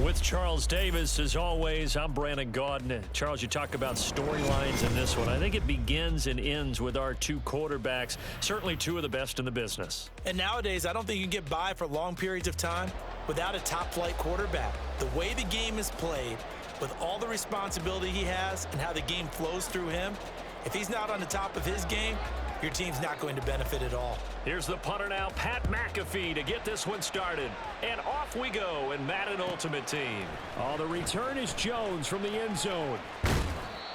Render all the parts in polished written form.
With Charles Davis, as always, I'm Brandon Gaudin. Charles, you talk about storylines in this one. I think it begins and ends with our two quarterbacks, certainly two of the best in the business. And nowadays, I don't think you can get by for long periods of time without a top-flight quarterback. The way the game is played, with all the responsibility he has and how the game flows through him, if he's not on the top of his game, your team's not going to benefit at all. Here's the punter now, Pat McAfee, to get this one started. And off we go in Madden Ultimate Team. Oh, the return is Jones from the end zone.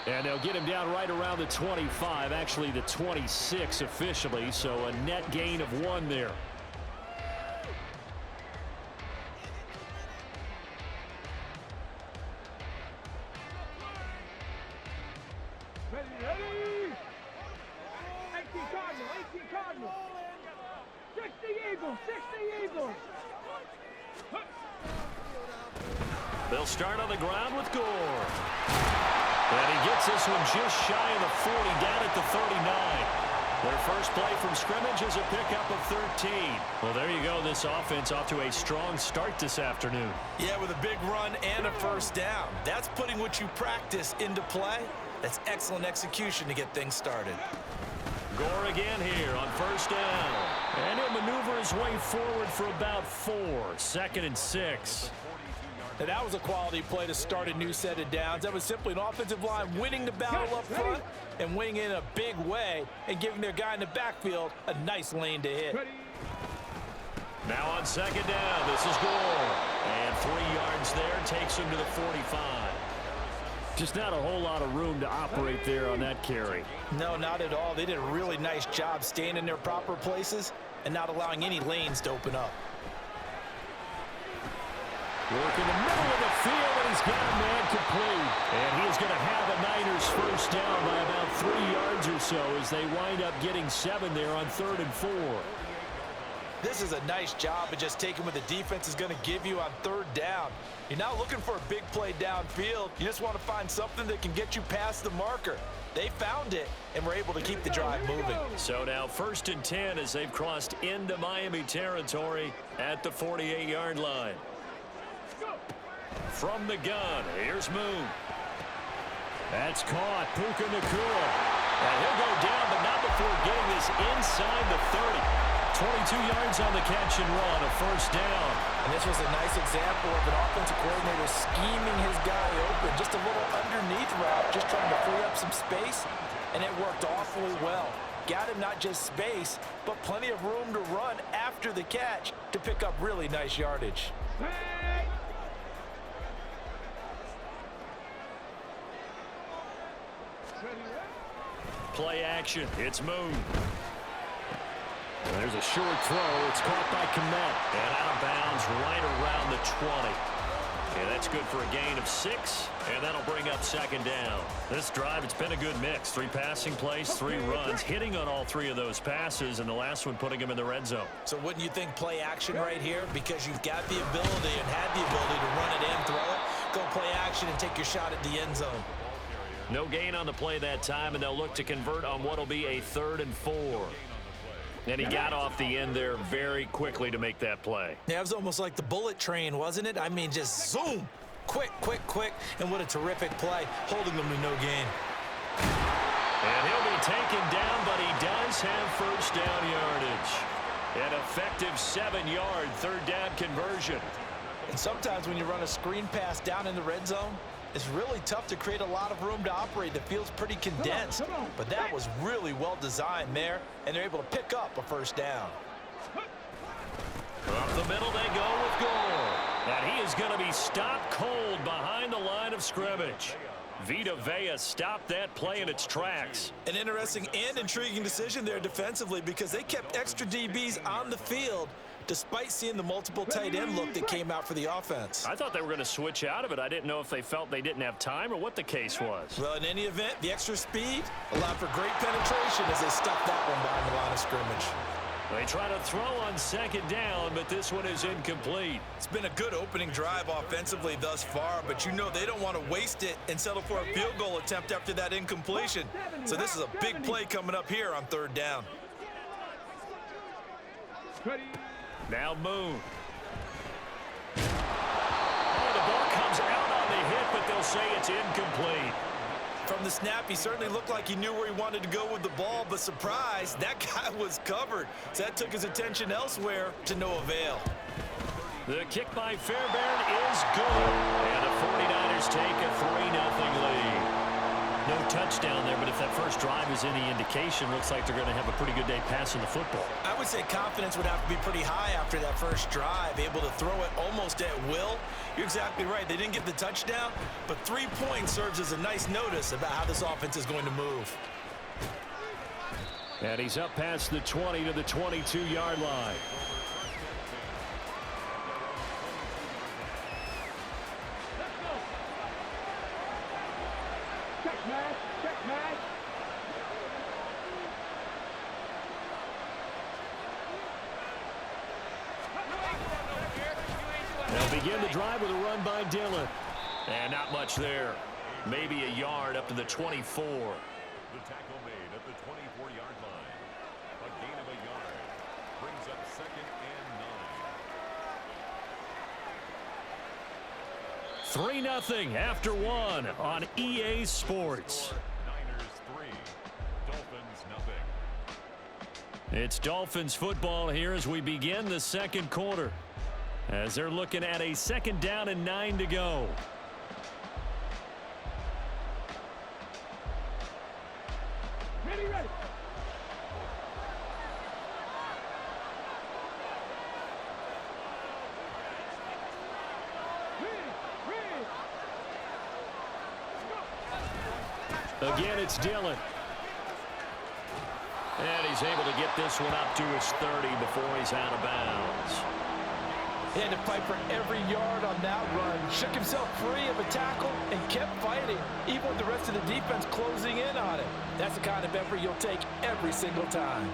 And they'll get him down right around the 25, actually the 26 officially, so a net gain of 1 there. They'll start on the ground with Gore. And he gets this one just shy of the 40, down at the 39. Their first play from scrimmage is a pickup of 13. Well, there you go. This offense off to a strong start this afternoon. Yeah, with a big run and a first down. That's putting what you practice into play. That's excellent execution to get things started. Gore again here on first down. And he'll maneuver his way forward for about 4. 2nd and 6. Now, that was a quality play to start a new set of downs. That was simply an offensive line winning the battle up front and winning in a big way and giving their guy in the backfield a nice lane to hit. Now on 2nd down, this is Gore. And 3 yards there, takes him to the 45. Just not a whole lot of room to operate there on that carry. No, not at all. They did a really nice job staying in their proper places and not allowing any lanes to open up. Work in the middle of the field, and he's got a man complete. And he is going to have a Niners first down by about 3 yards or so as they wind up getting 7 there on 3rd and 4. This is a nice job of just taking what the defense is going to give you on 3rd down. You're not looking for a big play downfield. You just want to find something that can get you past the marker. They found it and were able to keep the drive moving. So now 1st and 10 as they've crossed into Miami territory at the 48-yard line. From the gun, here's Moon. That's caught. Puka Nacua. And he'll go down, but not before getting this inside the 30. 22 yards on the catch and run, a first down. And this was a nice example of an offensive coordinator scheming his guy open. Just a little underneath route, just trying to free up some space, and it worked awfully well. Got him not just space, but plenty of room to run after the catch to pick up really nice yardage. Play action. It's Moon. There's a short throw. It's caught by Kmet. And out of bounds right around the 20. And that's good for a gain of 6. And that'll bring up 2nd down. This drive, it's been a good mix. 3 passing plays, 3 runs. Hitting on all 3 of those passes. And the last one putting him in the red zone. So wouldn't you think play action right here? Because you've got the ability and had the ability to run it in, throw it. Go play action and take your shot at the end zone. No gain on the play that time, and they'll look to convert on what will be a 3rd and 4. And he got off the end there very quickly to make that play. Yeah, it was almost like the bullet train, wasn't it? I mean, just zoom. Quick, quick, quick. And what a terrific play, holding them to no gain. And he'll be taken down, but he does have first down yardage. An effective 7-yard 3rd down conversion. And sometimes when you run a screen pass down in the red zone, it's really tough to create a lot of room to operate. The field's pretty condensed, but that was really well designed there, and they're able to pick up a first down. Up the middle they go with Gore. And he is going to be stopped cold behind the line of scrimmage. Vita Vea stopped that play in its tracks. An interesting and intriguing decision there defensively because they kept extra DBs on the field despite seeing the multiple tight end look that came out for the offense. I thought they were going to switch out of it. I didn't know if they felt they didn't have time or what the case was. Well, in any event, the extra speed allowed for great penetration as they stuffed that one behind the line of scrimmage. They try to throw on 2nd down, but this one is incomplete. It's been a good opening drive offensively thus far, but you know they don't want to waste it and settle for a field goal attempt after that incompletion. So this is a big play coming up here on 3rd down. Now Moon. Oh, the ball say it's incomplete. From the snap, he certainly looked like he knew where he wanted to go with the ball, but surprise, that guy was covered. So that took his attention elsewhere to no avail. The kick by Fairbairn is good. And the 49ers take a 3-0 lead. No touchdown there, but if that first drive is any indication, looks like they're going to have a pretty good day passing the football. I would say confidence would have to be pretty high after that first drive, able to throw it almost at will. You're exactly right. They didn't get the touchdown, but 3 points serves as a nice notice about how this offense is going to move. And he's up past the 20 to the 22-yard line. They'll begin the drive with a run by Dillon. And not much there. Maybe a yard up to the 24. The tackle made at the 24-yard line. A gain of a yard. Brings up 2nd and 9. 3-0 after 1 on EA Sports. Niners 3, Dolphins 0. It's Dolphins football here as we begin the second quarter. As they're looking at a 2nd down and 9 to go. Ready. Again, it's Dillon. And he's able to get this one up to his 30 before he's out of bounds. He had to fight for every yard on that run. Shook himself free of a tackle and kept fighting, even with the rest of the defense closing in on him. That's the kind of effort you'll take every single time.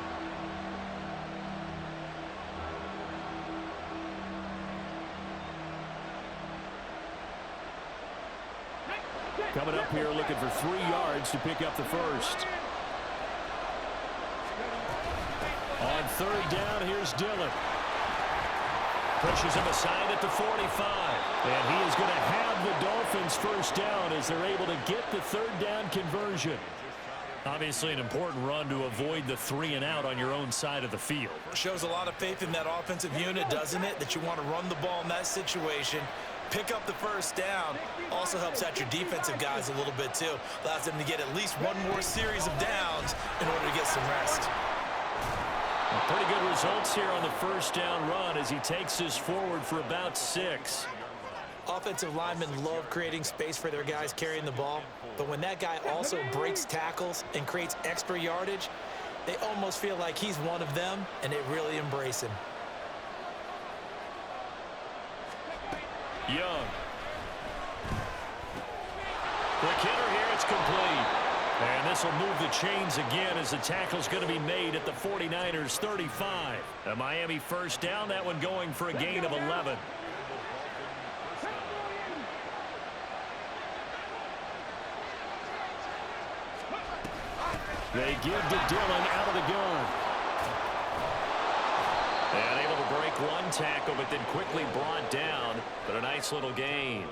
Coming up here looking for 3 yards to pick up the first. On 3rd down, here's Dillon. Pushes him aside at the 45. And he is going to have the Dolphins first down as they're able to get the 3rd down conversion. Obviously an important run to avoid the 3 and out on your own side of the field. Shows a lot of faith in that offensive unit, doesn't it? That you want to run the ball in that situation. Pick up the first down. Also helps out your defensive guys a little bit too. Allows them to get at least one more series of downs in order to get some rest. Pretty good results here on the first down run as he takes this forward for about 6. Offensive linemen love creating space for their guys carrying the ball, but when that guy also breaks tackles and creates extra yardage, they almost feel like he's one of them, and they really embrace him. Young. The kicker here, it's complete. And this will move the chains again as the tackle's going to be made at the 49ers 35. A Miami first down, that one going for a gain of 11. They give to Dillon out of the gun. And able to break one tackle, but then quickly brought down. But a nice little gain.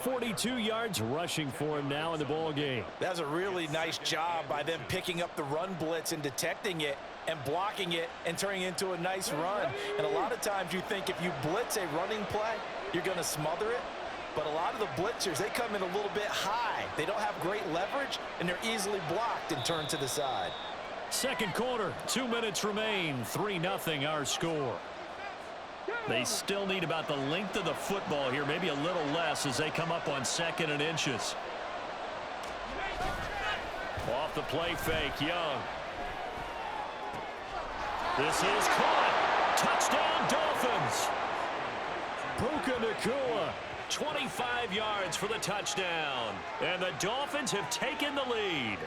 42 yards rushing for him now in the ball game. That's a really nice job by them picking up the run blitz and detecting it and blocking it and turning it into a nice run. And a lot of times you think if you blitz a running play, you're going to smother it. But a lot of the blitzers, they come in a little bit high. They don't have great leverage, and they're easily blocked and turned to the side. Second quarter, 2 minutes remain. 3-0 our score. They still need about the length of the football here, maybe a little less as they come up on 2nd and inches. Off the play fake, Young. This is caught. Touchdown, Dolphins. Puka Nacua, 25 yards for the touchdown. And the Dolphins have taken the lead.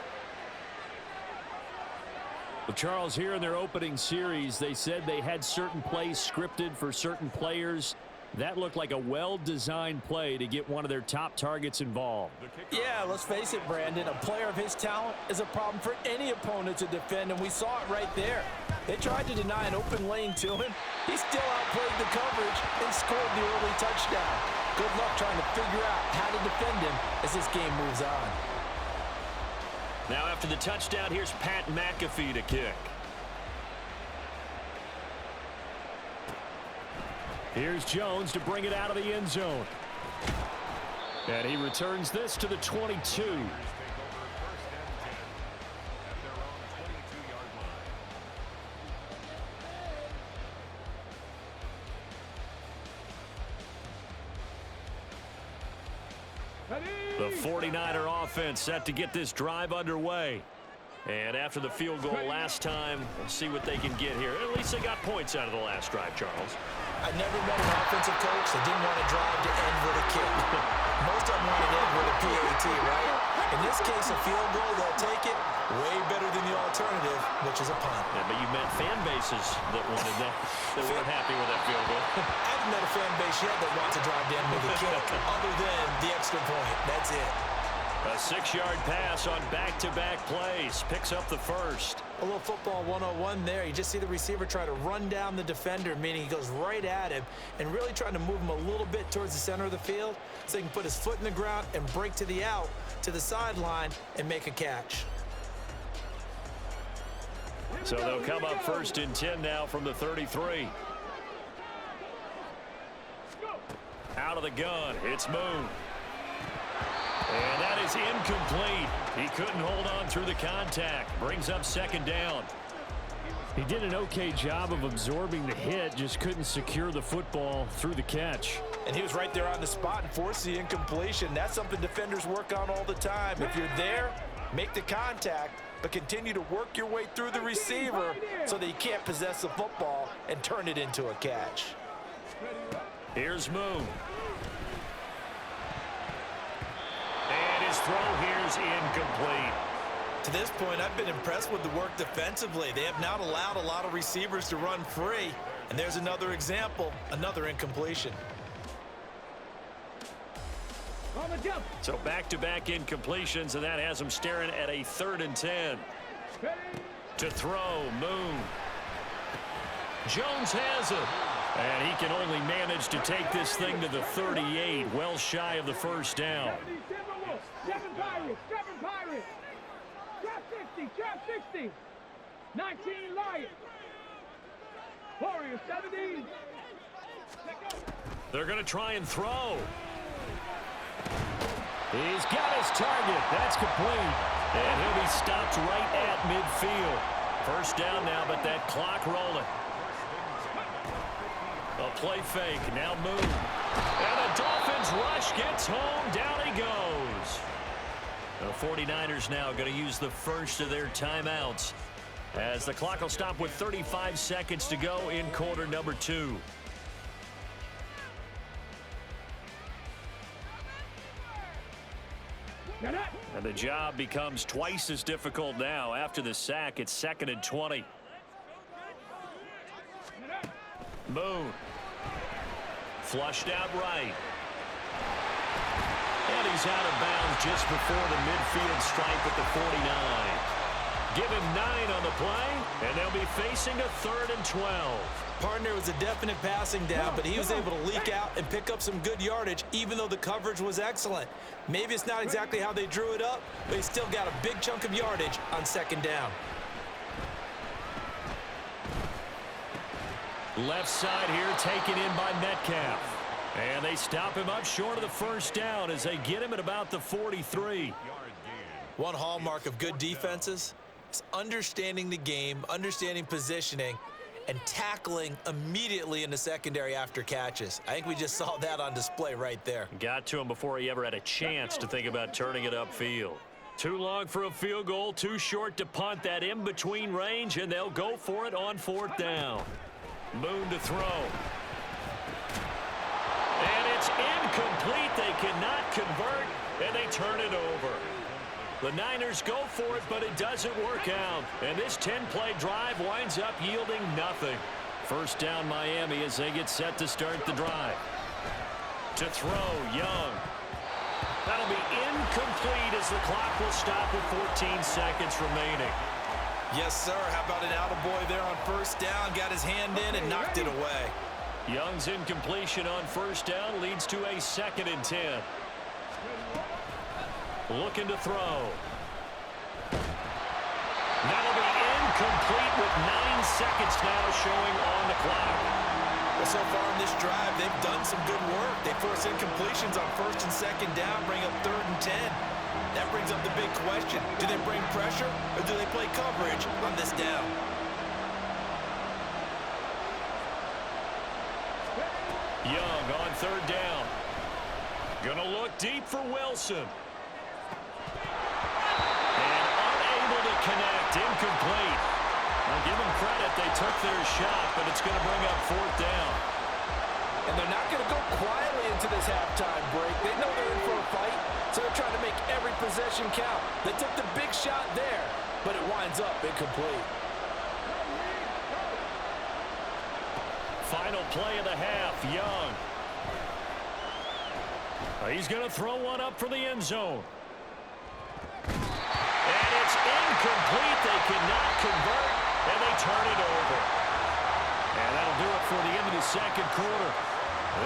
Well, Charles, here in their opening series, they said they had certain plays scripted for certain players. That looked like a well-designed play to get one of their top targets involved. Yeah, let's face it, Brandon. A player of his talent is a problem for any opponent to defend, and we saw it right there. They tried to deny an open lane to him. He still outplayed the coverage and scored the early touchdown. Good luck trying to figure out how to defend him as this game moves on. Now after the touchdown, here's Pat McAfee to kick. Here's Jones to bring it out of the end zone. And he returns this to the 22. The 49er offense set to get this drive underway. And after the field goal last time, we'll see what they can get here. At least they got points out of the last drive, Charles. I never met an offensive coach that didn't want to drive to end with a kick. Most of them want to end with a PAT, right? In this case, a field goal, they'll take it. Way better than the alternative, which is a punt. Yeah, but you met fan bases that wanted that, that weren't happy with that field goal. I haven't met a fan base yet that wants to drive to end with a kick, other than the extra point. That's it. A 6-yard pass on back-to-back plays. Picks up the first. A little football 101 there. You just see the receiver try to run down the defender, meaning he goes right at him and really trying to move him a little bit towards the center of the field so he can put his foot in the ground and break to the out, to the sideline, and make a catch. So they'll come up 1st and 10 now from the 33. Out of the gun, it's Moon. And that is incomplete. He couldn't hold on through the contact. Brings up 2nd down. He did an okay job of absorbing the hit, just couldn't secure the football through the catch. And he was right there on the spot and forced the incompletion. That's something defenders work on all the time. If you're there, make the contact, but continue to work your way through the receiver so that you can't possess the football and turn it into a catch. Here's Moon. And his throw here's incomplete. To this point, I've been impressed with the work defensively. They have not allowed a lot of receivers to run free. And there's another example, another incompletion. So back-to-back incompletions, and that has him staring at a 3rd and 10. To throw, Moon. Jones has it. And he can only manage to take this thing to the 38, well shy of the 1st down. 7 Pirates, 7 Pirates. Trap 60. 19 Lions. Warriors 70. They're going to try and throw. He's got his target. That's complete. And he'll be stopped right at midfield. 1st down now, but that clock rolling. A play fake. Now Moon. And the Dolphins rush gets home. Down he goes. The 49ers now going to use the first of their timeouts as the clock will stop with 35 seconds to go in quarter number 2. And the job becomes twice as difficult now. After the sack, it's 2nd and 20. Moon. Flushed out right. And he's out of bounds just before the midfield stripe at the 49. Give him 9 on the play, and they'll be facing a 3rd and 12. Partner was a definite passing down, but he was able to leak out and pick up some good yardage, even though the coverage was excellent. Maybe it's not exactly how they drew it up, but he still got a big chunk of yardage on 2nd down. Left side here taken in by Metcalf. And they stop him up short of the 1st down as they get him at about the 43. One hallmark of good defenses is understanding the game, understanding positioning, and tackling immediately in the secondary after catches. I think we just saw that on display right there. Got to him before he ever had a chance to think about turning it upfield. Too long for a field goal, too short to punt. That in-between range, and they'll go for it on 4th down. Moon to throw. And it's incomplete. They cannot convert, and they turn it over. The Niners go for it, but it doesn't work out. And this 10-play drive winds up yielding nothing. 1st down Miami as they get set to start the drive. To throw, Young. That'll be incomplete as the clock will stop with 14 seconds remaining. Yes, sir. How about an attaboy there on 1st down? Got his hand in and knocked it away. Young's incompletion on first down leads to a 2nd and 10. Looking to throw. That'll be incomplete with 9 seconds now showing on the clock. Well, so far in this drive, they've done some good work. They force incompletions on 1st and 2nd down, bring up 3rd and 10. That brings up the big question. Do they bring pressure or do they play coverage on this down? Young on 3rd down. Gonna look deep for Wilson. And unable to connect. Incomplete. I'll give them credit. They took their shot, but it's going to bring up 4th down. And they're not going to go quietly into this halftime break. They know they're in for a fight, so they're trying to make every possession count. They took the big shot there, but it winds up incomplete. Final play of the half, Young. He's going to throw one up for the end zone. And it's incomplete. They cannot convert, and they turn it over. And that'll do it for the end of the 2nd quarter.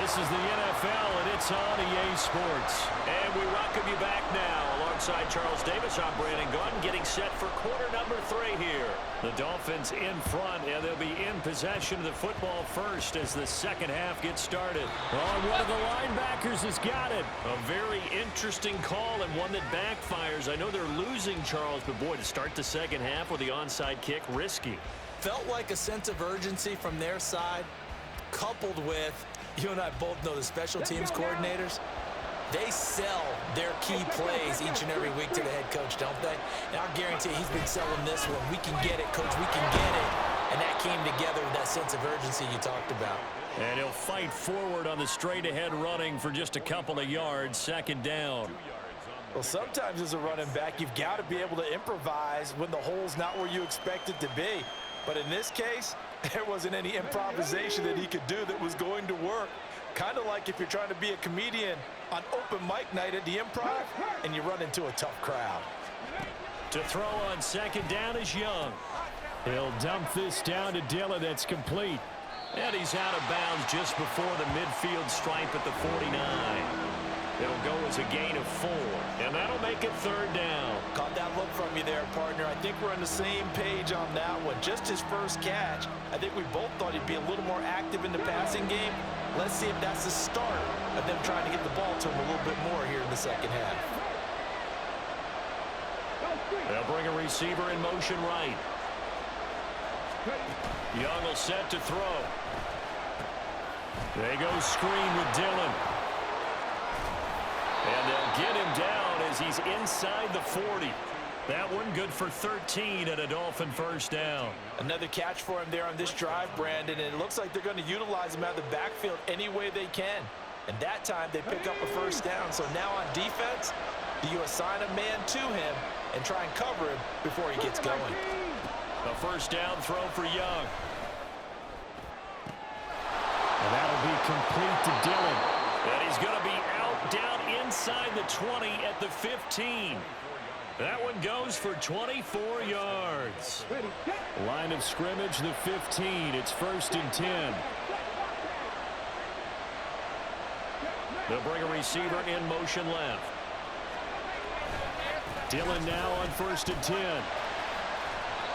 This is the NFL, and it's on EA Sports. And we welcome you back now. Alongside Charles Davis, I'm Brandon Gaudin, getting set for quarter number 3 here. The Dolphins in front, and they'll be in possession of the football first as the 2nd half gets started. Oh, one of the linebackers has got it. A very interesting call and one that backfires. I know they're losing, Charles, but boy, to start the 2nd half with the onside kick, risky. Felt like a sense of urgency from their side, coupled with, you and I both know the special teams coordinators, they sell their key plays each and every week to the head coach, don't they? And I'll guarantee he's been selling this one. We can get it, coach, we can get it. And that came together with that sense of urgency you talked about. And he'll fight forward on the straight-ahead running for just a couple of yards, 2nd down. Well, sometimes as a running back, you've got to be able to improvise when the hole's not where you expect it to be. But in this case, there wasn't any improvisation that he could do that was going to work. Kind of like if you're trying to be a comedian on open mic night at the Improv and you run into a tough crowd. To throw on 2nd down is Young. He'll dump this down to Dillon. That's complete. And he's out of bounds just before the midfield stripe at the 49. It'll go as a gain of 4, and that'll make it 3rd down. Caught that look from you there, partner. I think we're on the same page on that one. Just his first catch. I think we both thought he'd be a little more active in the passing game. Let's see if that's the start of them trying to get the ball to him a little bit more here in the 2nd half. They'll bring a receiver in motion right. Young will set to throw. They go screen with Dillon. And they'll get him down as he's inside the 40. That one good for 13 and a Dolphin 1st down. Another catch for him there on this drive, Brandon, and it looks like they're going to utilize him out of the backfield any way they can. And that time they pick up a 1st down. So now on defense, do you assign a man to him and try and cover him before he gets going? A 1st down throw for Young. And that'll be complete to Dillon. And he's going to be out down inside the 20 at the 15. That one goes for 24 yards. Line of scrimmage, the 15. It's 1st and 10. They'll bring a receiver in motion left. Dillon now on 1st and 10.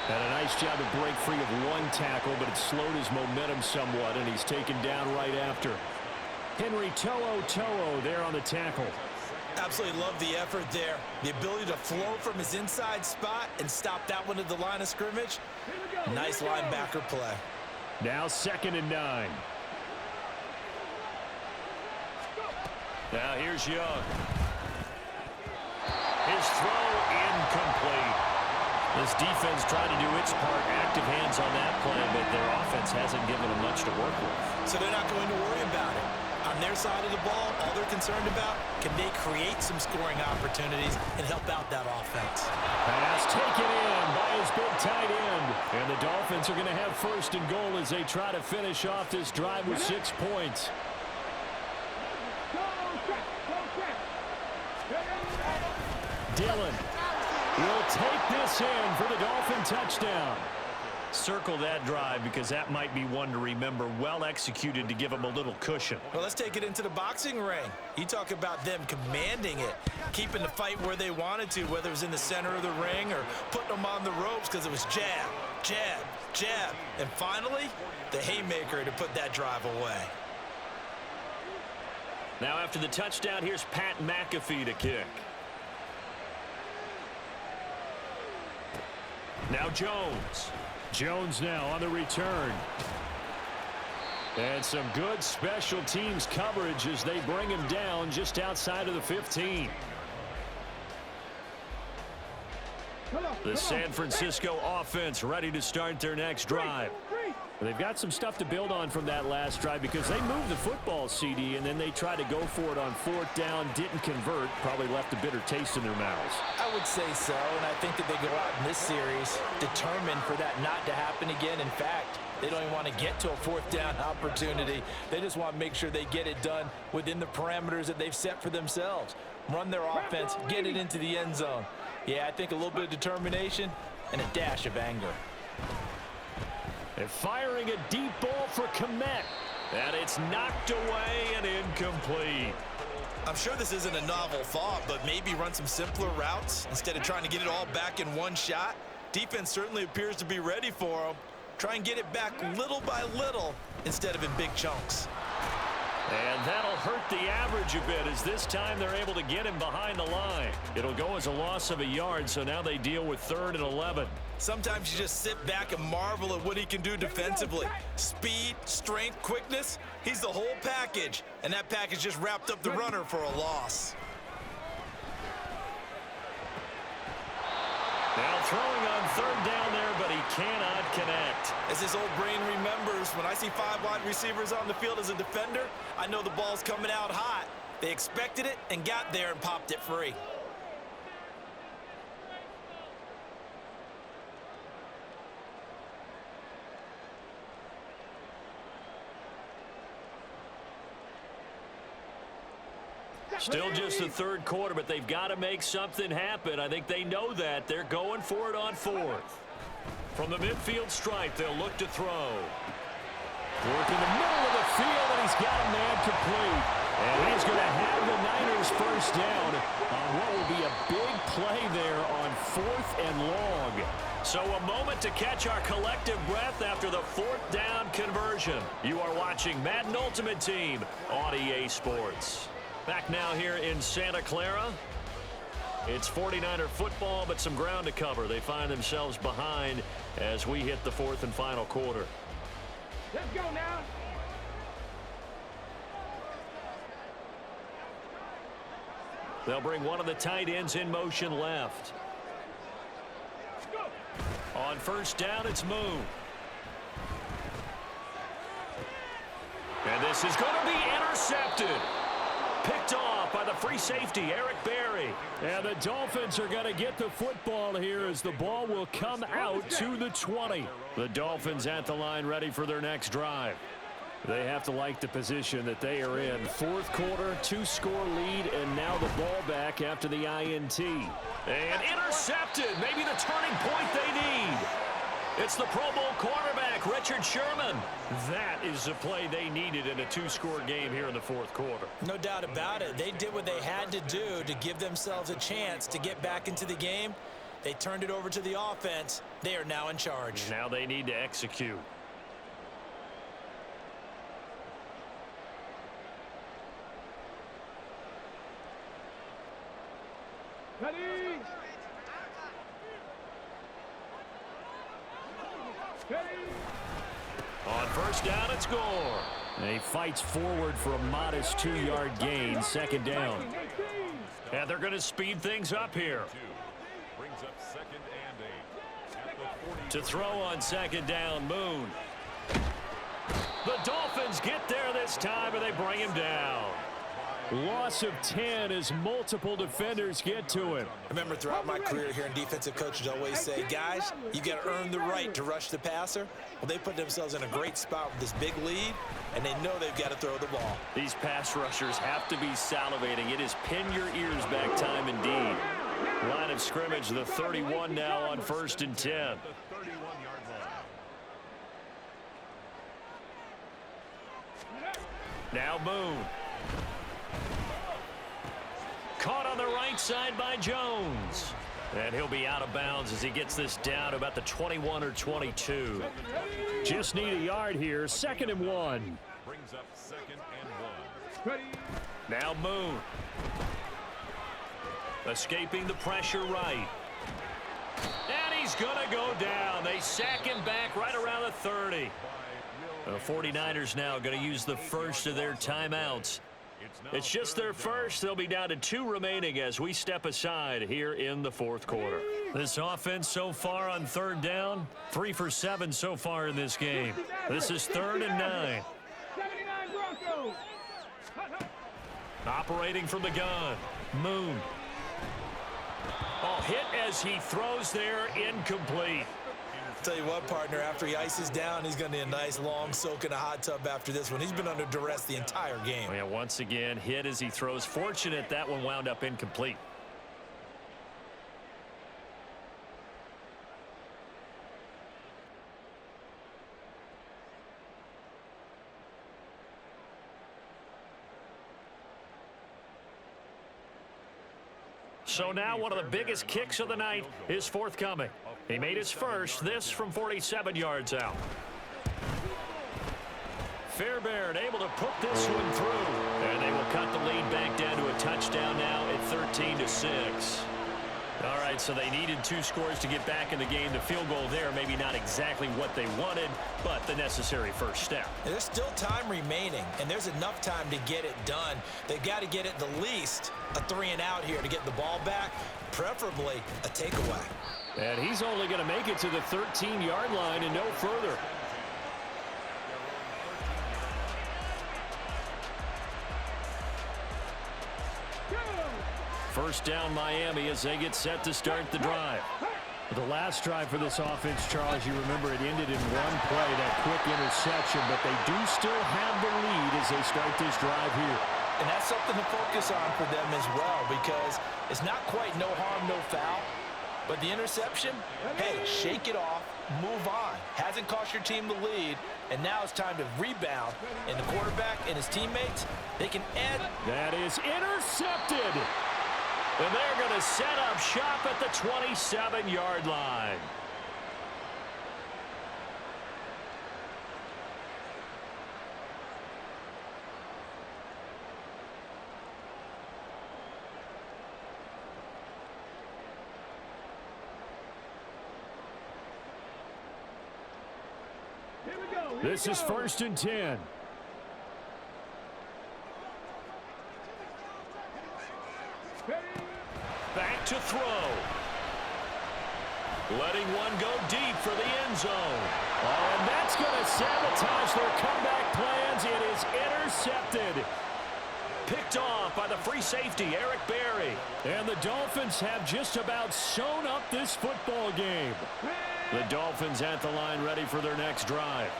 And a nice job to break free of one tackle, but it slowed his momentum somewhat, and he's taken down right after. Henry To'o there on the tackle. Absolutely love the effort there. The ability to flow from his inside spot and stop that one at the line of scrimmage. Nice linebacker play. Now 2nd and 9. Now here's Young. His throw incomplete. This defense tried to do its part, active hands on that play, but their offense hasn't given them much to work with. So they're not going to worry about it. On their side of the ball, all they're concerned about, can they create some scoring opportunities and help out that offense? Pass taken in by his big tight end. And the Dolphins are going to have 1st and goal as they try to finish off this drive with 6 points. Dillon will take this in for the Dolphin touchdown. Circle that drive because that might be one to remember. Well executed to give them a little cushion. Well, let's take it into the boxing ring. You talk about them commanding it, keeping the fight where they wanted to, whether it was in the center of the ring or putting them on the ropes because it was jab, jab, jab. And finally, the haymaker to put that drive away. Now after the touchdown, here's Pat McAfee to kick. Now Jones. Jones now on the return. And some good special teams coverage as they bring him down just outside of the 15. The San Francisco offense ready to start their next drive. They've got some stuff to build on from that last drive because they moved the football, CD, and then they tried to go for it on fourth down, didn't convert, probably left a bitter taste in their mouths. I would say so, and I think that they go out in this series determined for that not to happen again. In fact, they don't even want to get to a fourth down opportunity. They just want to make sure they get it done within the parameters that they've set for themselves. Run their offense, get it into the end zone. Yeah, I think a little bit of determination and a dash of anger. And firing a deep ball for Kmet. And it's knocked away and incomplete. I'm sure this isn't a novel thought, but maybe run some simpler routes instead of trying to get it all back in one shot. Defense certainly appears to be ready for them. Try and get it back little by little instead of in big chunks. And that'll hurt the average a bit as this time they're able to get him behind the line. It'll go as a loss of a yard, so now they deal with 3rd and 11. Sometimes you just sit back and marvel at what he can do defensively. Speed, strength, quickness, he's the whole package. And that package just wrapped up the runner for a loss. Now throwing on 3rd down there, but he cannot connect. As his old brain remembers, when I see 5 wide receivers on the field as a defender, I know the ball's coming out hot. They expected it and got there and popped it free. Still just the 3rd quarter, but they've got to make something happen. I think they know that. They're going for it on 4th. From the midfield stripe, they'll look to throw. Work in the middle of the field, and he's got a man complete. And he's going to have the Niners first down on what will be a big play there on 4th and long. So a moment to catch our collective breath after the 4th down conversion. You are watching Madden Ultimate Team on EA Sports. Back now here in Santa Clara. It's 49er football, but some ground to cover. They find themselves behind as we hit the 4th and final quarter. Let's go now. They'll bring one of the tight ends in motion left. On 1st down, it's Moon. And this is going to be intercepted. Picked off by the free safety, Eric Berry. And the Dolphins are going to get the football here as the ball will come out to the 20. The Dolphins at the line ready for their next drive. They have to like the position that they are in. 4th quarter, 2-score lead, and now the ball back after the INT. And intercepted, maybe the turning point they need. It's the Pro Bowl quarterback, Richard Sherman. That is the play they needed in a 2-score game here in the 4th quarter. No doubt about it. They did what they had to do to give themselves a chance to get back into the game. They turned it over to the offense. They are now in charge. Now they need to execute. Ready? On 1st down, it's Gore. And he fights forward for a modest 2-yard gain, 2nd down. And they're going to speed things up here. Brings up 2nd and 8. At the 40. To throw on 2nd down, Moon. The Dolphins get there this time, and they bring him down. Loss of 10 as multiple defenders get to him. Remember, throughout my career here in defensive coaches always say, guys, you got to earn the right to rush the passer. Well, they put themselves in a great spot with this big lead, and they know they've got to throw the ball. These pass rushers have to be salivating. It is pin your ears back time indeed. Line of scrimmage, the 31 now on 1st and 10. The 31-yard line. Now Moon. Caught on the right side by Jones. And he'll be out of bounds as he gets this down about the 21 or 22. Just need a yard here. 2nd and 1. Brings up 2nd and 1. Now Moon. Escaping the pressure right. And he's going to go down. They sack him back right around the 30. The 49ers now going to use the first of their timeouts. It's just their first. They'll be down to 2 remaining as we step aside here in the 4th quarter. This offense so far on 3rd down, 3 for 7 so far in this game. This is 3rd and 9. 79 Broncos. Operating from the gun. Moon. Oh, hit as he throws there, incomplete. Tell you what, partner, after he ices down, he's going to need a nice long soak in a hot tub after this one. He's been under duress the entire game. Oh, yeah, once again, hit as he throws. Fortunate that one wound up incomplete. So now one of the biggest kicks of the night is forthcoming. He made his first, this from 47 yards out. Fairbairn able to put this one through. And they will cut the lead back down to a touchdown now at 13-6. All right, so they needed 2 scores to get back in the game. The field goal there, maybe not exactly what they wanted, but the necessary first step. There's still time remaining, and there's enough time to get it done. They've got to get at the least a 3 and out here to get the ball back, preferably a takeaway. And he's only going to make it to the 13-yard line and no further. First down Miami as they get set to start the drive. The last drive for this offense, Charles, you remember it ended in one play, that quick interception, but they do still have the lead as they start this drive here. And that's something to focus on for them as well, because it's not quite no harm, no foul. But the interception, hey, shake it off, move on. Hasn't cost your team the lead, and now it's time to rebound. And the quarterback and his teammates, they can add. That is intercepted. And they're going to set up shop at the 27-yard line. This is 1st and 10. Back to throw. Letting one go deep for the end zone. Oh, and that's going to sabotage their comeback plans. It is intercepted. Picked off by the free safety, Eric Berry. And the Dolphins have just about sewn up this football game. The Dolphins at the line ready for their next drive.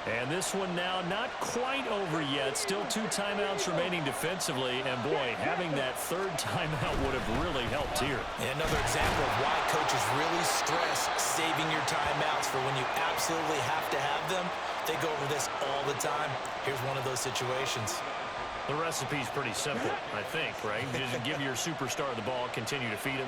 And this one now not quite over yet. Still 2 timeouts remaining defensively. And, boy, having that 3rd timeout would have really helped here. And another example of why coaches really stress saving your timeouts for when you absolutely have to have them. They go over this all the time. Here's one of those situations. The recipe's pretty simple, I think, right? Just give your superstar the ball, continue to feed him.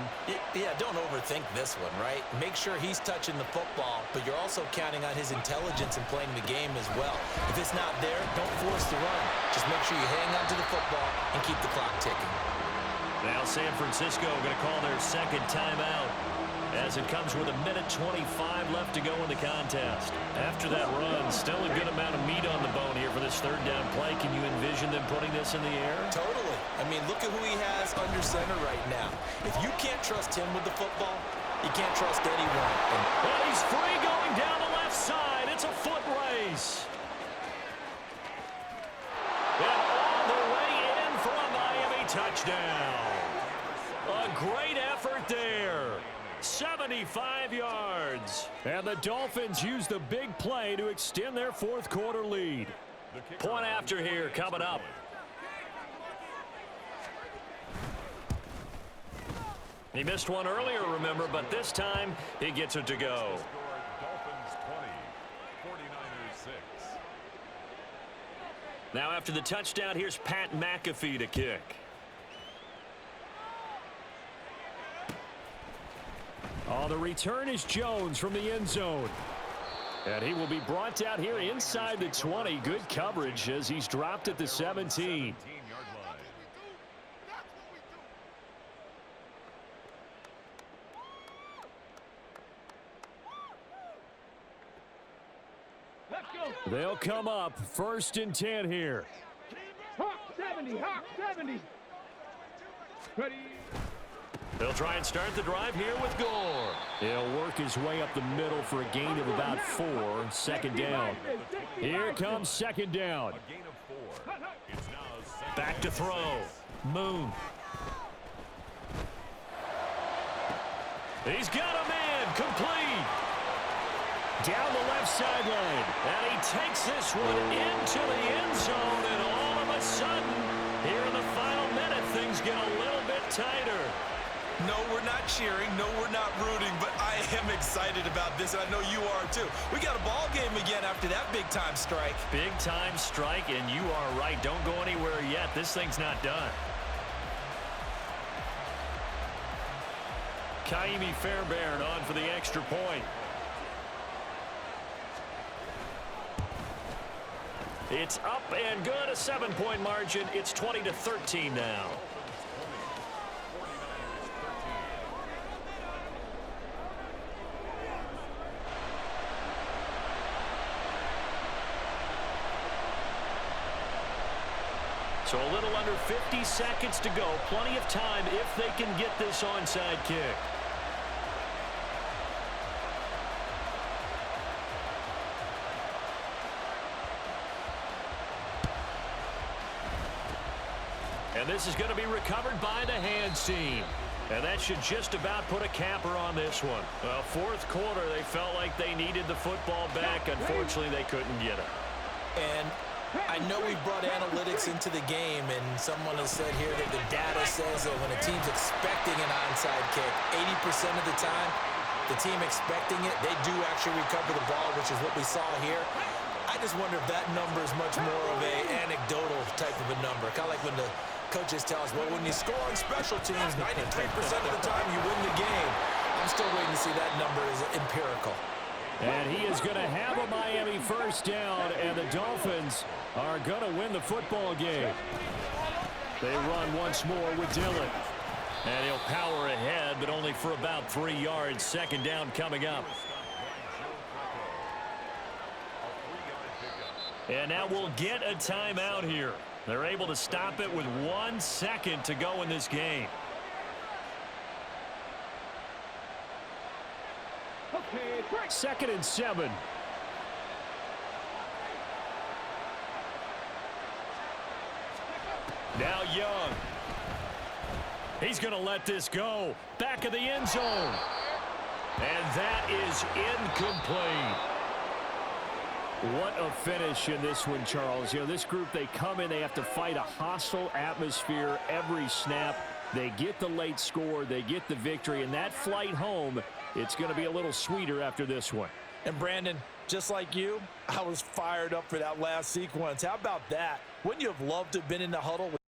Yeah, don't overthink this one, right? Make sure he's touching the football, but you're also counting on his intelligence in playing the game as well. If it's not there, don't force the run. Just make sure you hang on to the football and keep the clock ticking. Now San Francisco going to call their 2nd timeout as it comes with 1:25 left to go in the contest. After that run, still a good amount of meat on the bone here for this 3rd down play. Can you envision them putting this in the air? Totally. I mean, look at who he has under center right now. If you can't trust him with the football, you can't trust anyone. And he's free going down the left side. It's a foot race. And all the way in for a Miami touchdown. A great effort there. 75 yards. And the Dolphins use the big play to extend their 4th quarter lead. Point after here coming up. He missed one earlier, remember, but this time he gets it to go. Dolphins 20, 49ers 6. Now after the touchdown, here's Pat McAfee to kick. Oh, the return is Jones from the end zone. And he will be brought down here inside the 20. Good coverage as he's dropped at the 17. Let's go. They'll come up 1st and 10 here. Hawk 70, Hawk 70. Ready. They'll try and start the drive here with Gore. He'll work his way up the middle for a gain of about 4. 2nd down. Here comes 2nd down. Back to throw. Moon. He's got a man. Complete. Down the left sideline. And he takes this one into the end zone. And all of a sudden, here in the final minute, things get a little bit tighter. No, we're not cheering. No, we're not rooting. But I am excited about this, and I know you are too. We got a ball game again after that big-time strike. Big-time strike, and you are right. Don't go anywhere yet. This thing's not done. Kaimi Fairbairn on for the extra point. It's up and good, a 7-point margin. It's 20-13 now. So a little under 50 seconds to go. Plenty of time if they can get this onside kick. And this is going to be recovered by the hands team. And that should just about put a capper on this one. Well, 4th quarter, they felt like they needed the football back. Unfortunately, they couldn't get it. And I know we brought analytics into the game, and someone has said here that the data says that when a team's expecting an onside kick, 80% of the time, the team expecting it, they do actually recover the ball, which is what we saw here. I just wonder if that number is much more of a anecdotal type of a number. Kind of like when the coaches tell us, well, when you score on special teams, 93% of the time you win the game. I'm still waiting to see that number is empirical. And he is going to have a Miami 1st down, and the Dolphins are going to win the football game. They run once more with Dillon. And he'll power ahead, but only for about 3 yards. 2nd down coming up. And now we'll get a timeout here. They're able to stop it with 1 second to go in this game. Okay, break. 2nd and 7. Now Young. He's going to let this go. Back of the end zone. And that is incomplete. What a finish in this one, Charles. You know, this group, they come in, they have to fight a hostile atmosphere every snap. They get the late score, they get the victory, and that flight home, it's going to be a little sweeter after this one. And Brandon, just like you, I was fired up for that last sequence. How about that? Wouldn't you have loved to have been in the huddle with